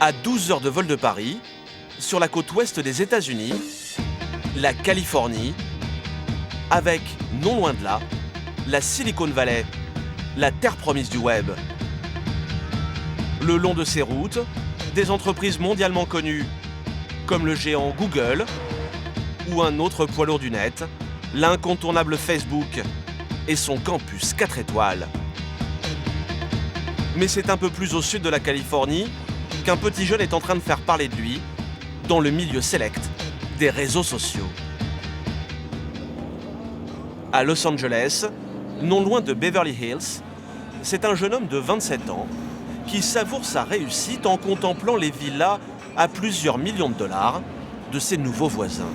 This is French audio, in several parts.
À 12 heures de vol de Paris, sur la côte ouest des États-Unis, la Californie, avec, non loin de là, la Silicon Valley, la terre promise du web. Le long de ces routes, des entreprises mondialement connues, comme le géant Google, ou un autre poids lourd du net, l'incontournable Facebook et son campus 4 étoiles. Mais c'est un peu plus au sud de la Californie qu'un petit jeune est en train de faire parler de lui dans le milieu select des réseaux sociaux. À Los Angeles, non loin de Beverly Hills, c'est un jeune homme de 27 ans qui savoure sa réussite en contemplant les villas à plusieurs millions de dollars de ses nouveaux voisins.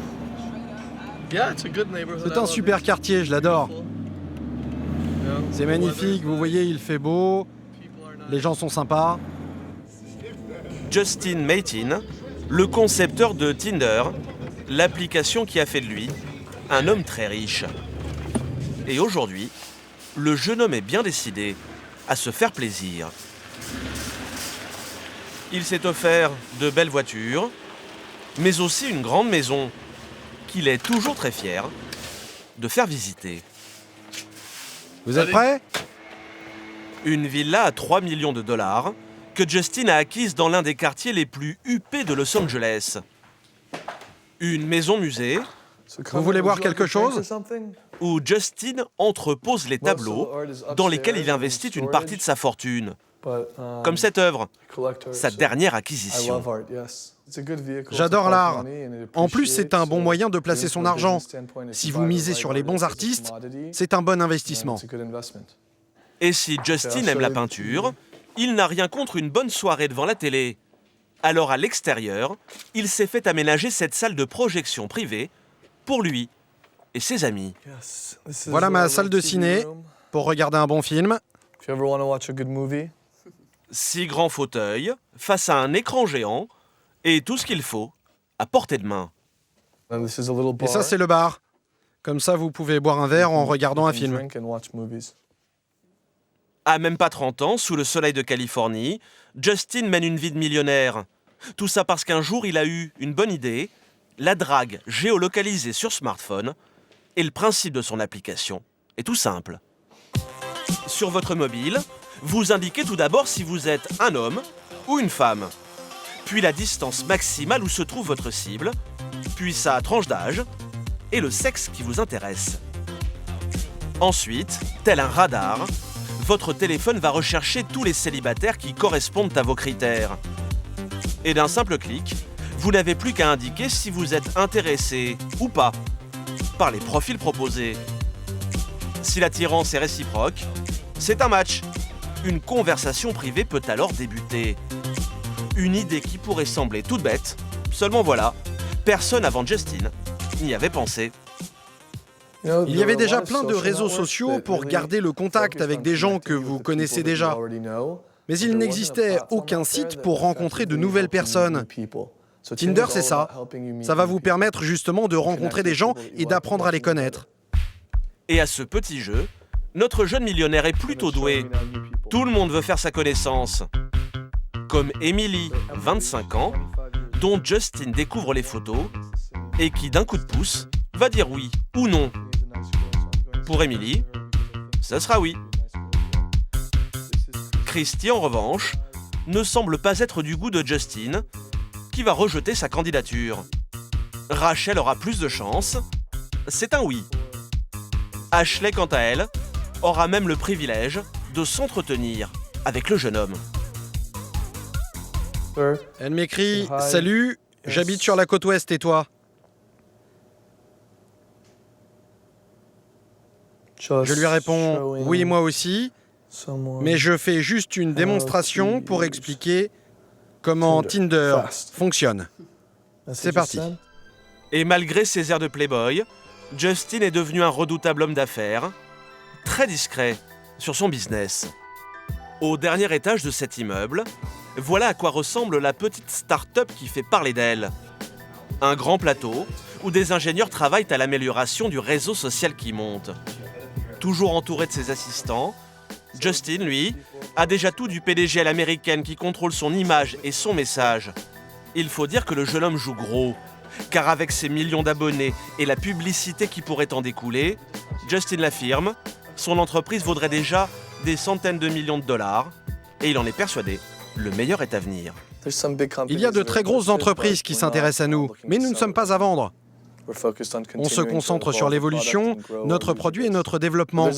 C'est un super quartier, je l'adore. C'est magnifique, vous voyez, il fait beau, les gens sont sympas. Justin Matin, le concepteur de Tinder, l'application qui a fait de lui un homme très riche. Et aujourd'hui, le jeune homme est bien décidé à se faire plaisir. Il s'est offert de belles voitures, mais aussi une grande maison qu'il est toujours très fier de faire visiter. Vous êtes prêts ? Une villa à 3 millions de dollars que Justin a acquise dans l'un des quartiers les plus huppés de Los Angeles. Une maison musée. Vous voulez boire quelque chose ? Où Justin entrepose les tableaux dans lesquels il investit une partie de sa fortune. Comme cette œuvre, sa dernière acquisition. J'adore l'art. En plus, c'est un bon moyen de placer son argent. Si vous misez sur les bons artistes, c'est un bon investissement. Et si Justin aime la peinture, il n'a rien contre une bonne soirée devant la télé. Alors à l'extérieur, il s'est fait aménager cette salle de projection privée pour lui et ses amis. Voilà ma salle de ciné pour regarder un bon film. 6 grands fauteuils face à un écran géant et tout ce qu'il faut à portée de main. Et ça, c'est le bar. Comme ça, vous pouvez boire un verre en regardant un film. À même pas 30 ans, sous le soleil de Californie, Justin mène une vie de millionnaire. Tout ça parce qu'un jour, il a eu une bonne idée, la drague géolocalisée sur smartphone, et le principe de son application est tout simple. Sur votre mobile, vous indiquez tout d'abord si vous êtes un homme ou une femme, puis la distance maximale où se trouve votre cible, puis sa tranche d'âge et le sexe qui vous intéresse. Ensuite, tel un radar, votre téléphone va rechercher tous les célibataires qui correspondent à vos critères. Et d'un simple clic, vous n'avez plus qu'à indiquer si vous êtes intéressé ou pas par les profils proposés. Si l'attirance est réciproque, c'est un match. Une conversation privée peut alors débuter. Une idée qui pourrait sembler toute bête, seulement voilà, personne avant Justin n'y avait pensé. Il y avait déjà plein de réseaux sociaux pour garder le contact avec des gens que vous connaissez déjà. Mais il n'existait aucun site pour rencontrer de nouvelles personnes. Tinder, c'est ça. Ça va vous permettre justement de rencontrer des gens et d'apprendre à les connaître. Et à ce petit jeu, notre jeune millionnaire est plutôt doué. Tout le monde veut faire sa connaissance. Comme Emily, 25 ans, dont Justin découvre les photos et qui, d'un coup de pouce, va dire oui ou non. Pour Emily, ce sera oui. Christy, en revanche, ne semble pas être du goût de Justin, qui va rejeter sa candidature. Rachel aura plus de chance, c'est un oui. Ashley, quant à elle, aura même le privilège de s'entretenir avec le jeune homme. Elle m'écrit « Salut, j'habite sur la côte ouest et toi ?» Je lui réponds « Oui, moi aussi, mais je fais juste une démonstration pour expliquer comment Tinder fonctionne. » C'est parti. Et malgré ses airs de playboy, Justin est devenu un redoutable homme d'affaires, très discret sur son business. Au dernier étage de cet immeuble, voilà à quoi ressemble la petite start-up qui fait parler d'elle. Un grand plateau où des ingénieurs travaillent à l'amélioration du réseau social qui monte. Toujours entouré de ses assistants, Justin, lui, a déjà tout du PDG à l'américaine qui contrôle son image et son message. Il faut dire que le jeune homme joue gros, car avec ses millions d'abonnés et la publicité qui pourrait en découler, Justin l'affirme, son entreprise vaudrait déjà des centaines de millions de dollars, et il en est persuadé, le meilleur est à venir. Il y a de très grosses entreprises qui s'intéressent à nous, mais nous ne sommes pas à vendre. On se concentre sur l'évolution, notre produit et notre développement.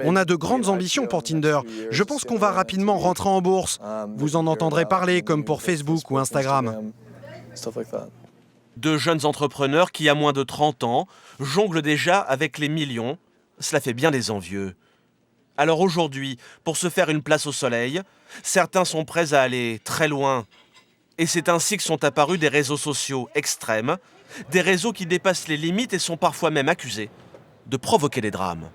On a de grandes ambitions pour Tinder. Je pense qu'on va rapidement rentrer en bourse. Vous en entendrez parler comme pour Facebook ou Instagram. De jeunes entrepreneurs qui, à moins de 30 ans, jonglent déjà avec les millions. Cela fait bien des envieux. Alors aujourd'hui, pour se faire une place au soleil, certains sont prêts à aller très loin. Et c'est ainsi que sont apparus des réseaux sociaux extrêmes, des réseaux qui dépassent les limites et sont parfois même accusés de provoquer des drames.